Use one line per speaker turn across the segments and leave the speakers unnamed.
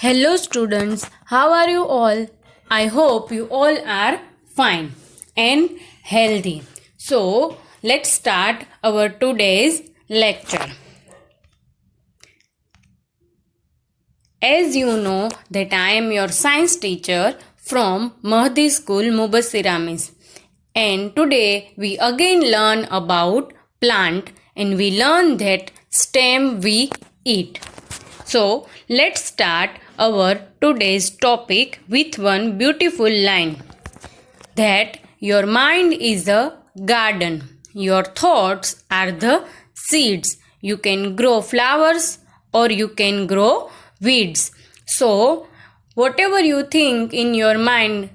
Hello students, how are you all? I hope you all are fine and healthy. So, let's start our today's lecture. As you know that I am your science teacher from Mahdi School Mubassiramis, and today we again learn about plant and we learn that stem we eat. So let's start our today's topic with one beautiful line that your mind is a garden, your thoughts are the seeds. You can grow flowers or you can grow weeds. So whatever you think in your mind,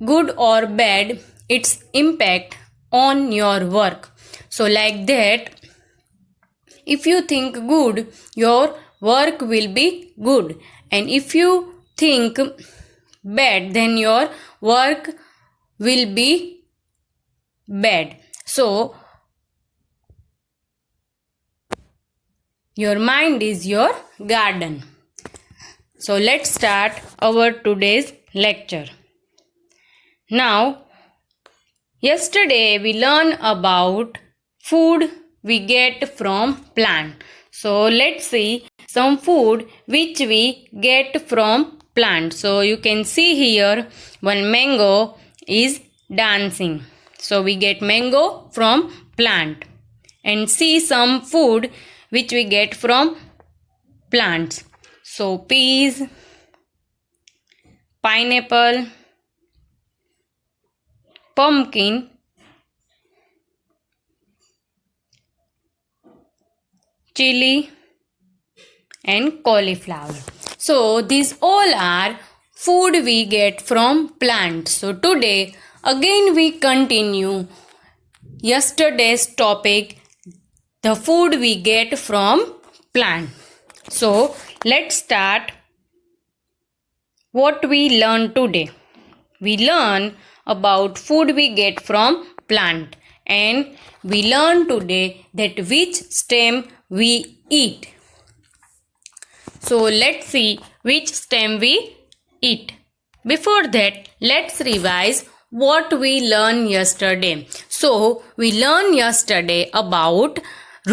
good or bad, its impact on your work. So like that, if you think good, your work will be good, and if you think bad, then your work will be bad. So your mind is your garden. So let's start our today's lecture. Now, yesterday we learned about food we get from plant. So let's see some food which we get from plant. So you can see here one mango is dancing. So we get mango from plant. And see some food which we get from plants. So peas, pineapple, pumpkin, chili and cauliflower. So these all are food we get from plants. So today again we continue yesterday's topic, the food we get from plant. So let's start what we learn today. We learn about food we get from plant, and we learn today that which stem we eat. So let's see which stem we eat. Before that, let's revise what we learned yesterday. So we learned yesterday about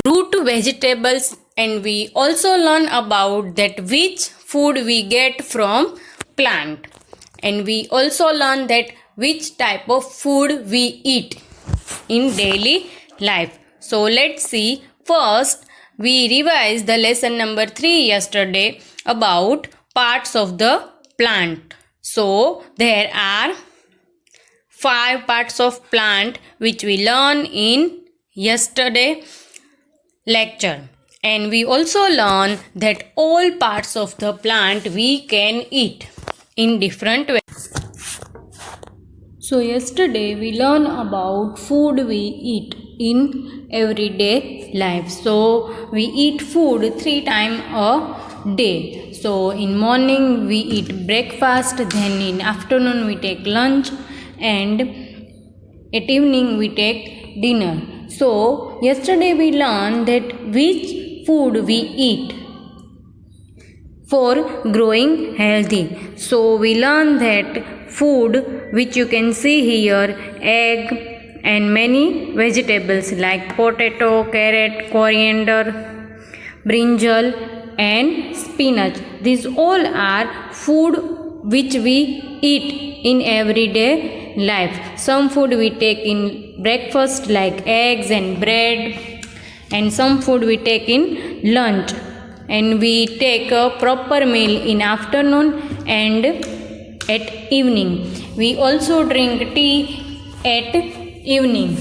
root vegetables, and we also learn about that which food we get from plant, and we also learn that which type of food we eat in daily life. So let's see. First, we revised the lesson number 3 yesterday about parts of the plant. So there are 5 parts of plant which we learn in yesterday lecture, and we also learn that all parts of the plant we can eat in different ways. So yesterday we learned about food we eat in everyday life. So we eat food 3 times a day. So in morning we eat breakfast, then in afternoon we take lunch, and at evening we take dinner. So yesterday we learned that which food we eat for growing healthy. So we learn that food which you can see here, egg and many vegetables like potato, carrot, coriander, brinjal and spinach. These all are food which we eat in everyday life. Some food we take in breakfast like eggs and bread, and some food we take in lunch, and we take a proper meal in afternoon and at evening. We also drink tea at evening,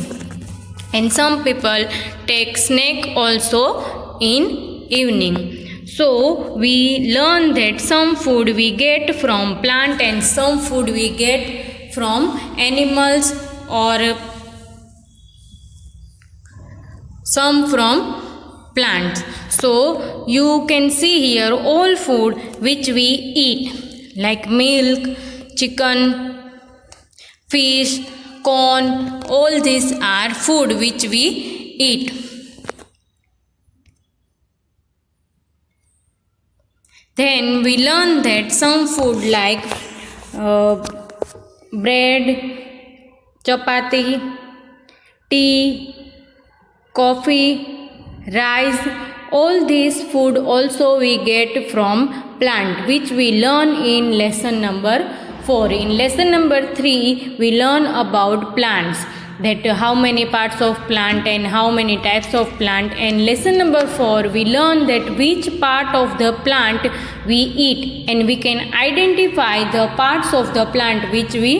and some people take snack also in evening. So we learn that some food we get from plant and some food we get from animals, or some from plants. So you can see here all food which we eat like milk, chicken, fish, corn, all these are food which we eat. Then we learn that some food like bread, chapati, tea, coffee, rice, all these food also we get from plant, which we learn in lesson number 4. In lesson number 3 we learn about plants, that how many parts of plant and how many types of plant. And lesson number 4 we learn that which part of the plant we eat, and we can identify the parts of the plant which we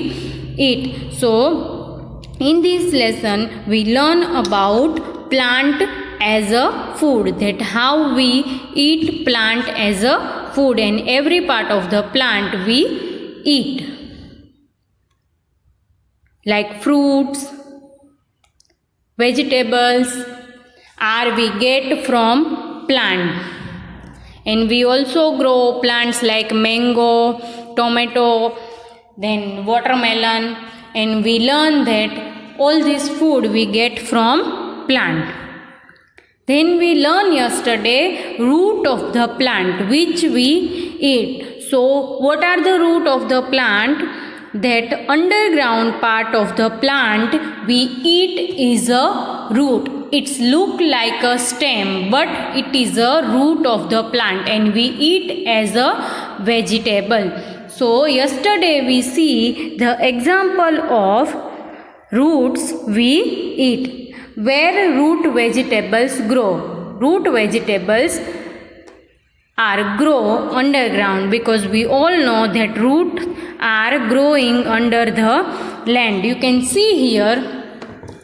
eat. So in this lesson we learn about plant as a food, that how we eat plant as a food, and every part of the plant we eat, like fruits, vegetables are we get from plant. And we also grow plants like mango, tomato, then watermelon, and we learn that all this food we get from plant. Then we learn yesterday root of the plant which we eat. So what are the root of the plant? That underground part of the plant we eat is a root. It's look like a stem, but it is a root of the plant, and we eat as a vegetable. So yesterday we see the example of roots we eat. Where root vegetables grow? Root vegetables are grow underground, because we all know that roots are growing under the land. You can see here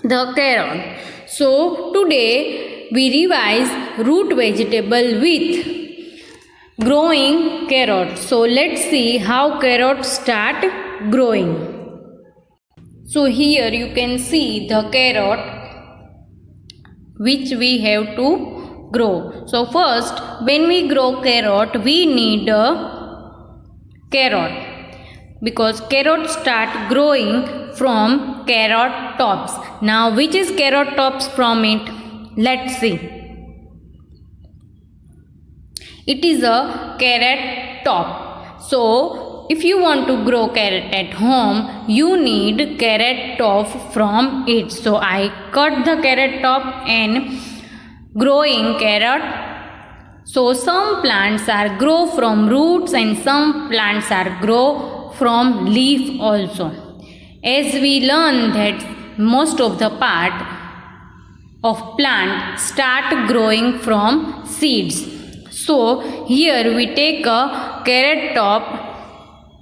the carrot. So today we revise root vegetable with growing carrot. So let's see how carrots start growing. So here you can see the carrot which we have to grow. So first, when we grow carrot, we need a carrot, because carrots start growing from carrot tops. Now which is carrot tops from it? Let's see. It is a carrot top. So if you want to grow carrot at home, you need carrot top from it. So I cut the carrot top and growing carrot. So some plants are grow from roots and some plants are grow from leaf also. As we learn that most of the part of plant start growing from seeds. So here we take a carrot top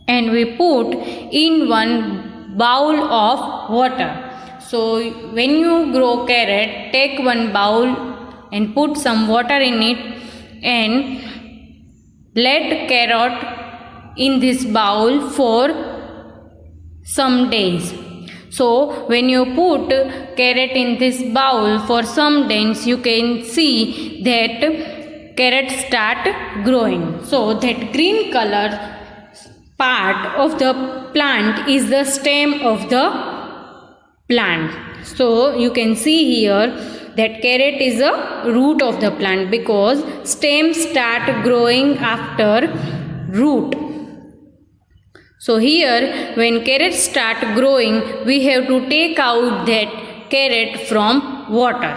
and we put in one bowl of water. So when you grow carrot, take one bowl and put some water in it and let carrot in this bowl for some days. So when you put carrot in this bowl for some days, you can see that carrots start growing. So that green color part of the plant is the stem of the plant. So you can see here that carrot is a root of the plant, because stems start growing after root. So here when carrots start growing, we have to take out that carrot from water,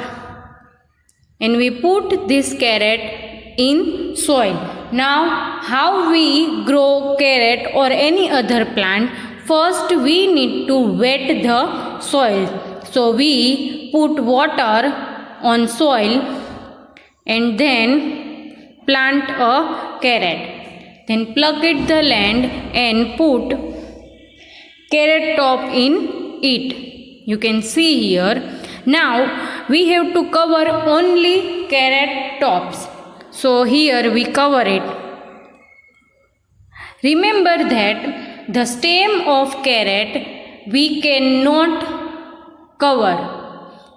and we put this carrot in soil. Now how we grow carrot or any other plant? First we need to wet the soil. So we put water on soil and then plant a carrot. Then plug it the land and put carrot top in it. You can see here. Now we have to cover only carrot tops. So here we cover it. Remember that the stem of carrot we cannot cover,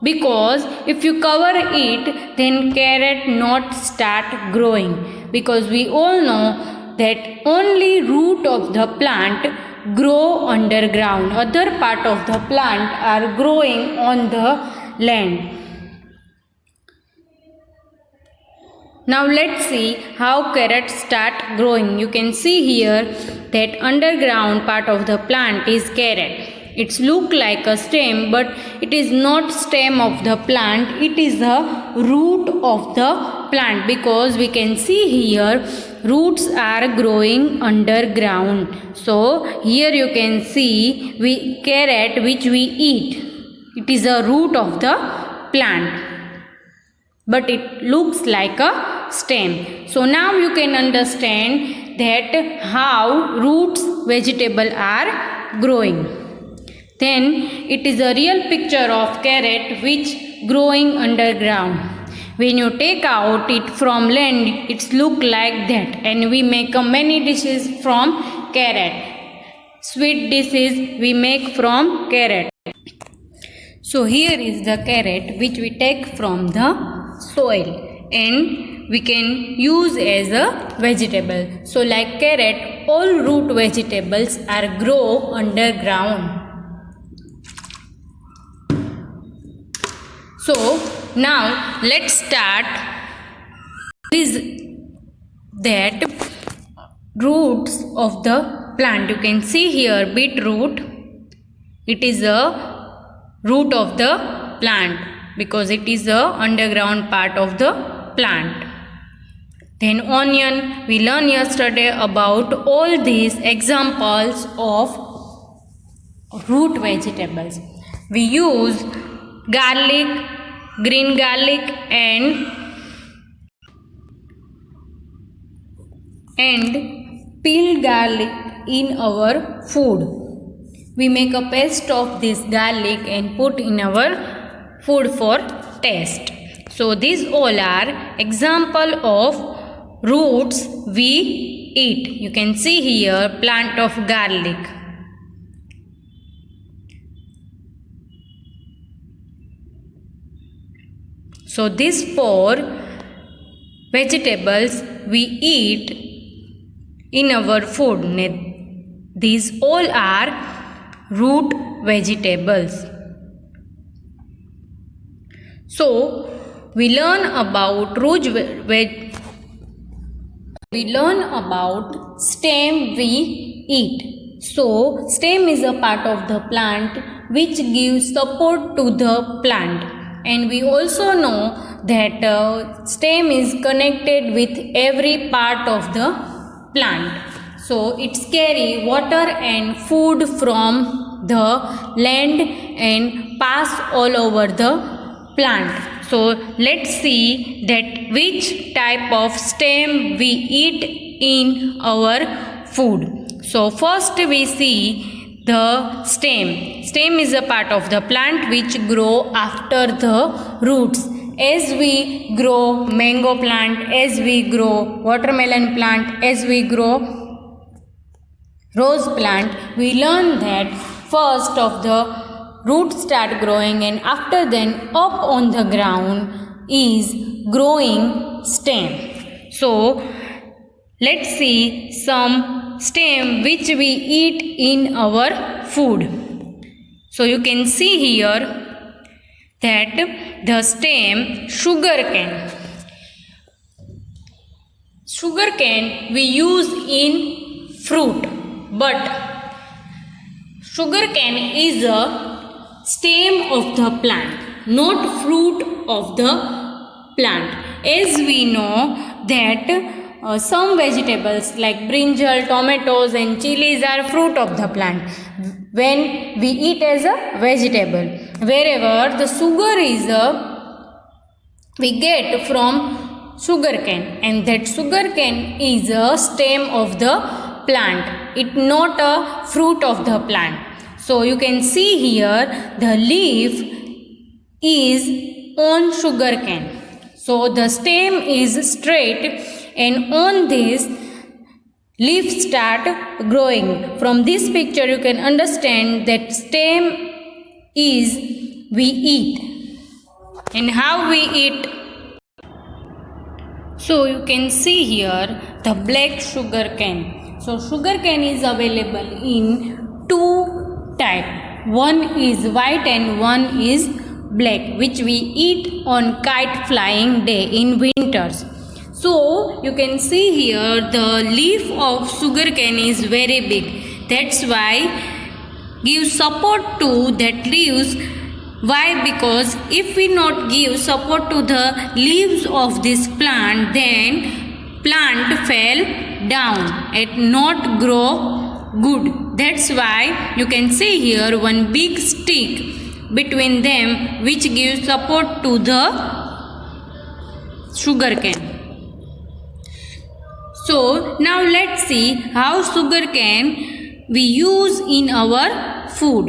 because if you cover it, then carrot not start growing, because we all know that only root of the plant grow underground. Other part of the plant are growing on the land. Now let's see how carrots start growing. You can see here that underground part of the plant is carrot. It's look like a stem, but it is not stem of the plant. It is the root of the plant, because we can see here roots are growing underground. So here you can see carrot which we eat. It is a root of the plant, but it looks like a stem. So now you can understand that how roots vegetable are growing. Then it is a real picture of carrot which growing underground. When you take out it from land, it's look like that, and we make many dishes from carrot. Sweet dishes we make from carrot. So here is the carrot which we take from the soil, and we can use as a vegetable. So like carrot, all root vegetables are grow underground. So now let's start is that roots of the plant. You can see here beetroot. It is a root of the plant because it is a underground part of the plant. Then onion, we learned yesterday about all these examples of root vegetables. We use garlic, green garlic and peeled garlic in our food. We make a paste of this garlic and put in our food for taste. So these all are example of roots we eat. You can see here plant of garlic. So these four vegetables we eat in our food. These all are root vegetables. So we learn about stem we eat. So stem is a part of the plant which gives support to the plant. And we also know that stem is connected with every part of the plant. So it carry water and food from the land and pass all over the plant. So let's see that which type of stem we eat in our food. So first we see the stem. Stem is a part of the plant which grow after the roots. As we grow mango plant, as we grow watermelon plant, as we grow rose plant, we learn that first of the roots start growing, and after then up on the ground is growing stem. So let's see some stem which we eat in our food. So you can see here that the stem sugarcane. Sugarcane we use in fruit, but sugarcane is a stem of the plant, not fruit of the plant. As we know that some vegetables like brinjal, tomatoes and chilies are fruit of the plant when we eat as a vegetable. Wherever the sugar is we get from sugarcane, and that sugarcane is a stem of the plant. It not a fruit of the plant. So you can see here the leaf is on sugarcane. So the stem is straight, and on this leaves start growing. From this picture you can understand that stem is we eat. And how we eat? So you can see here the black sugar cane. So sugar cane is available in two types. One is white and one is black, which we eat on kite flying day in winters. So you can see here the leaf of sugarcane is very big. That's why give support to that leaves. Why? Because if we not give support to the leaves of this plant, then plant fell down and not grow good. That's why you can see here one big stick between them which gives support to the sugarcane. So now let's see how sugarcane we use in our food.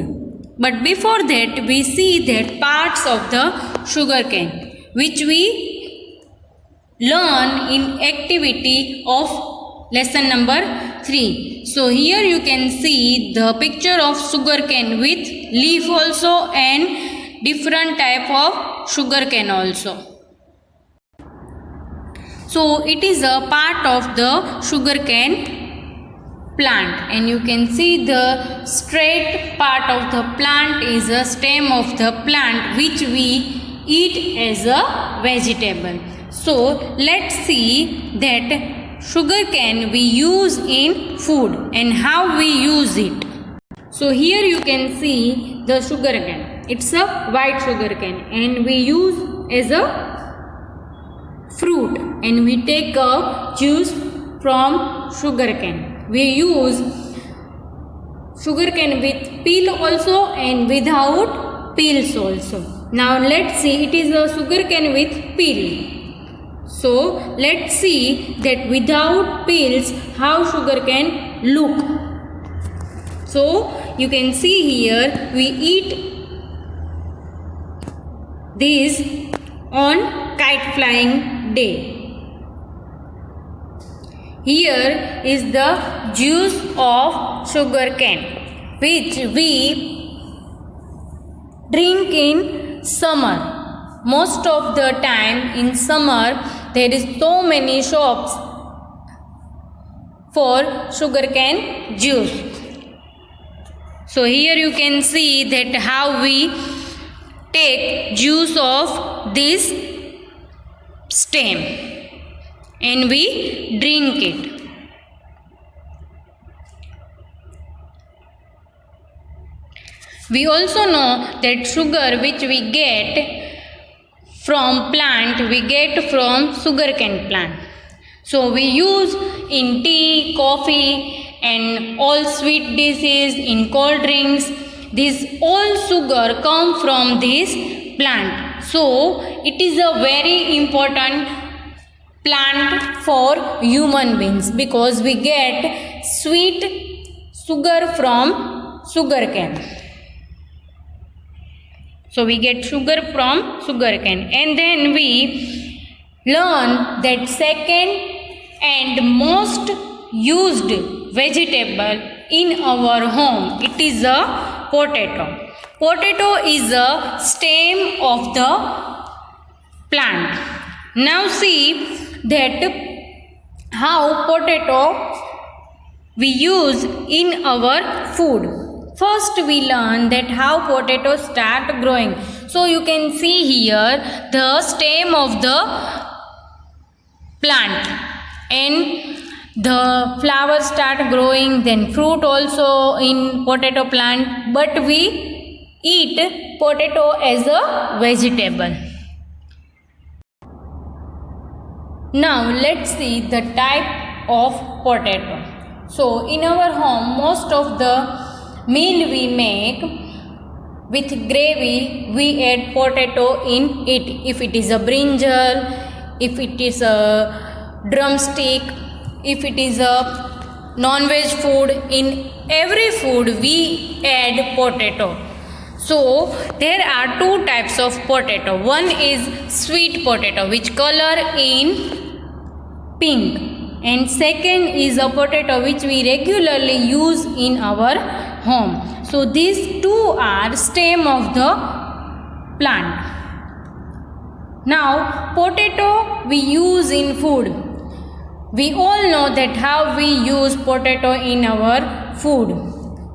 But before that, we see that parts of the sugarcane which we learn in activity of lesson number 3. So here you can see the picture of sugarcane with leaf also and different type of sugarcane also. So it is a part of the sugarcane plant, and you can see the straight part of the plant is a stem of the plant which we eat as a vegetable. So let's see that sugarcane we use in food and how we use it. So here you can see the sugarcane. It's a white sugarcane and we use as a fruit, and we take a juice from sugarcane. We use sugarcane with peel also and without peels also. Now let's see, it is a sugarcane with peel. So let's see that without peels how sugarcane look. So you can see here we eat this on kite flying day. Here is the juice of sugarcane which we drink in summer. Most of the time in summer there is so many shops for sugarcane juice. So here you can see that how we take juice of this stem and we drink it. We also know that sugar which we get from plant, we get from sugarcane plant. So we use in tea, coffee and all sweet dishes, in cold drinks. This all sugar come from this plant. So it is a very important plant for human beings because we get sweet sugar from sugarcane. So we get sugar from sugarcane, and then we learn that second and most used vegetable in our home, it is a potato. Potato is a stem of the plant. Now see that how potato we use in our food. First we learn that how potatoes start growing. So you can see here the stem of the plant and the flowers start growing, then fruit also in potato plant, but we eat potato as a vegetable. Now let's see the type of potato. So in our home most of the meal we make with gravy we add potato in it. If it is a brinjal, if it is a drumstick, if it is a non-veg food, in every food we add potato. So there are two types of potato. One is sweet potato which color in pink, and second is a potato which we regularly use in our home. So these two are stem of the plant. Now potato we use in food. We all know that how we use potato in our food.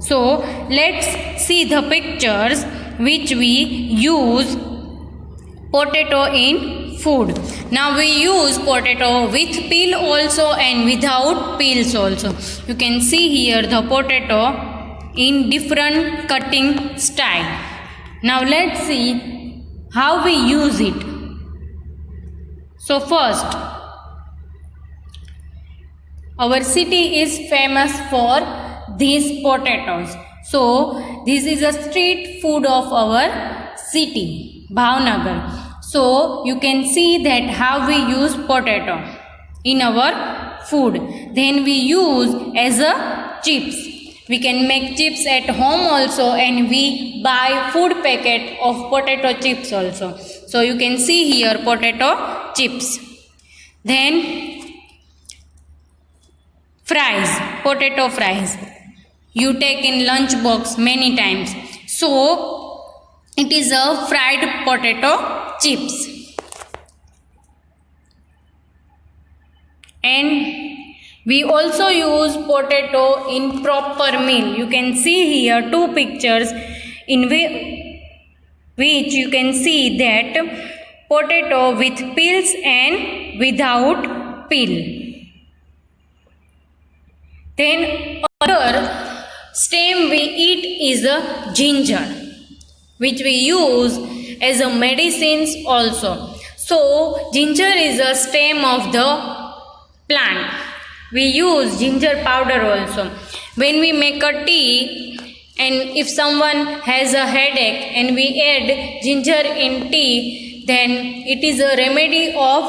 So let's see the pictures which we use potato in food. Now we use potato with peel also and without peels also. You can see here the potato in different cutting style. Now let's see how we use it. So first, our city is famous for these potatoes. So this is a street food of our city, Bhavnagar. So you can see that how we use potato in our food. Then we use as a chips. We can make chips at home also, and we buy food packet of potato chips also. So you can see here potato chips. Then fries, potato fries. You take in lunch box many times. So it is a fried potato chips. And we also use potato in proper meal. You can see here two pictures in which you can see that potato with peels and without peel. Then other stem we eat is a ginger, which we use as a medicines also. So ginger is a stem of the plant. We use ginger powder also. When we make a tea, and if someone has a headache and we add ginger in tea, then it is a remedy of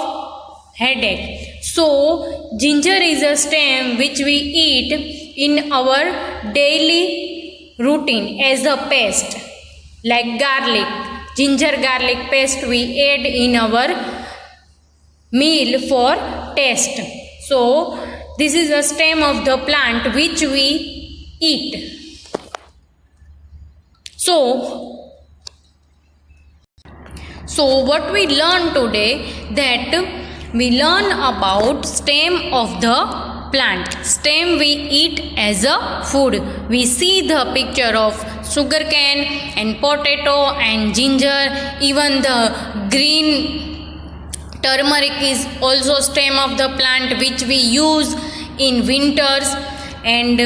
headache. So ginger is a stem which we eat in our daily routine as a paste, like garlic. Ginger garlic paste we add in our meal for taste. So this is a stem of the plant which we eat. So what we learn today, that we learn about stem of the plant. Stem we eat as a food. We see the picture of sugarcane and potato and ginger. Even the green turmeric is also stem of the plant which we use in winters, and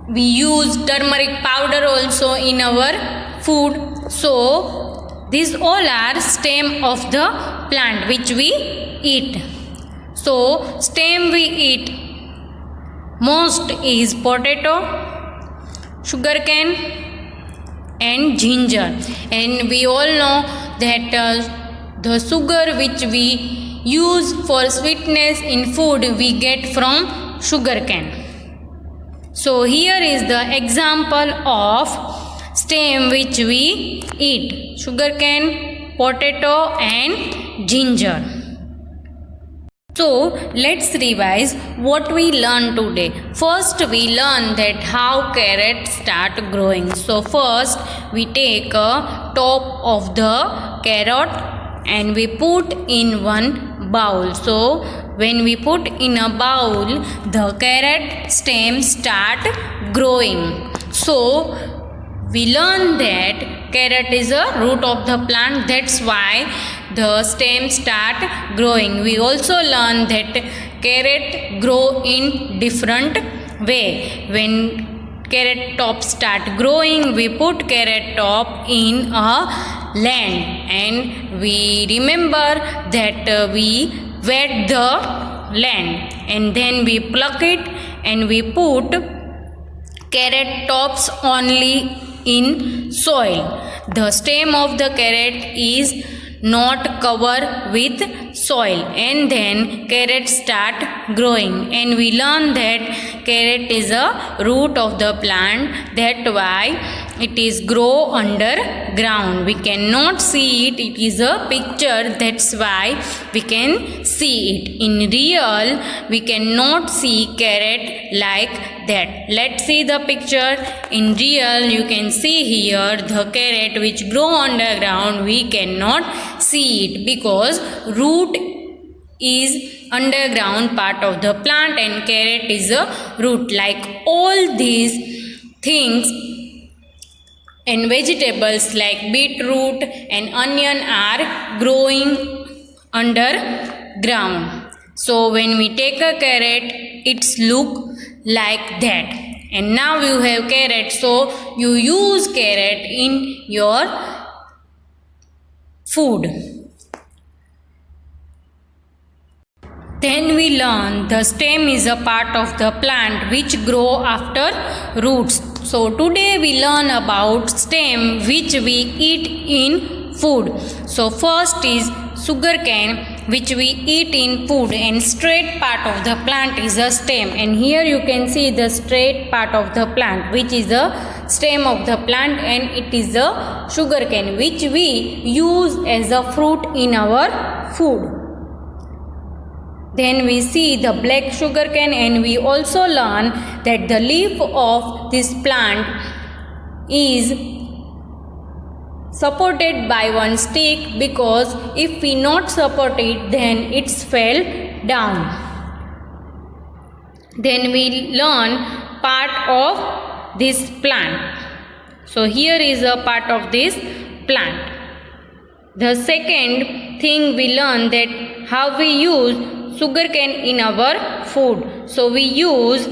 we use turmeric powder also in our food. So these all are stem of the plant which we eat. So stem we eat most is potato, sugarcane and ginger. And we all know that the sugar which we use for sweetness in food we get from sugarcane. So here is the example of stem which we eat: sugarcane, potato and ginger. So let's revise what we learned today. First we learned that how carrots start growing. So first we take a top of the carrot and we put in one bowl. So when we put in a bowl, the carrot stems start growing. So we learn that carrot is a root of the plant, that's why the stems start growing. We also learn that carrot grow in different way. When carrot top start growing, we put carrot top in a land, and we remember that we wet the land, and then we pluck it and we put carrot tops only in soil. The stem of the carrot is not covered with soil, and then carrots start growing. And we learn that carrot is a root of the plant, that's why it is grow underground. We cannot see it, it is a picture, that's why we can see it. In real, we cannot see carrot like that. Let's see the picture. In real, you can see here the carrot which grow underground. We cannot see it because root is underground part of the plant and carrot is a root. Like all these things and vegetables like beetroot and onion are growing underground. So when we take a carrot, it's look like that. And now you have carrot, so you use carrot in your food. Then we learn the stem is a part of the plant which grow after roots. So today we learn about stem which we eat in food. So first is sugarcane which we eat in food, and straight part of the plant is a stem, and here you can see the straight part of the plant which is the stem of the plant, and it is a sugarcane which we use as a fruit in our food. Then we see the black sugarcane, and we also learn that the leaf of this plant is supported by one stick, because if we not support it, then it's fell down. Then we learn part of this plant. So here is a part of this plant. The second thing we learn that how we use sugarcane in our food. So we use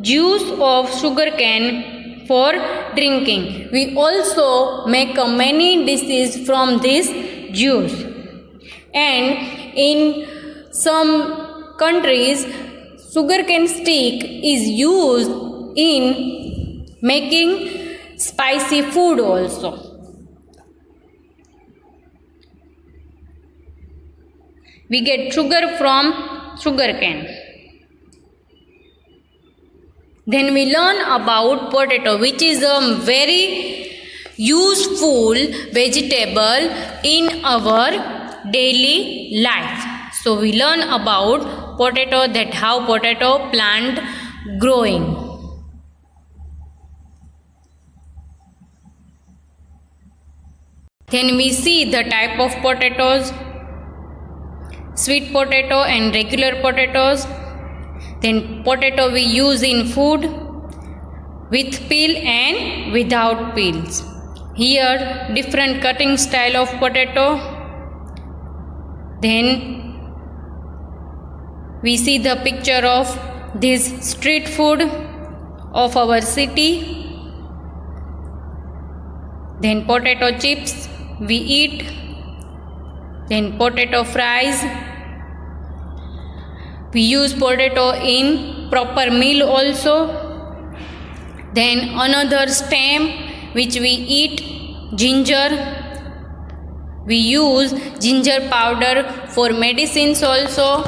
juice of sugarcane for drinking. We also make many dishes from this juice. And in some countries, sugarcane stick is used in making spicy food also. We get sugar from sugarcane. Then we learn about potato, which is a very useful vegetable in our daily life. So we learn about potato, that how potato plant growing. Then we see the type of potatoes, sweet potato and regular potatoes. Then potato we use in food with peel and without peels. Here different cutting style of potato. Then we see the picture of this street food of our city. Then potato chips we eat. Then potato fries. We use potato in proper meal also. Then another stem which we eat, ginger. We use ginger powder for medicines also,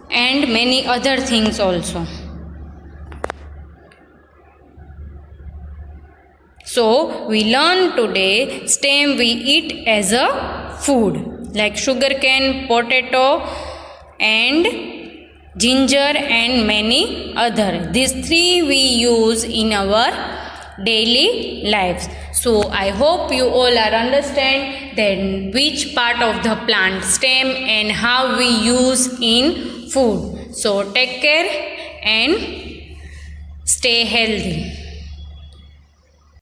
and many other things also. So we learn today stem we eat as a food, like sugarcane, potato and ginger and many other. These three we use in our daily lives. So I hope you all are understand then which part of the plant stem and how we use in food. So take care and stay healthy.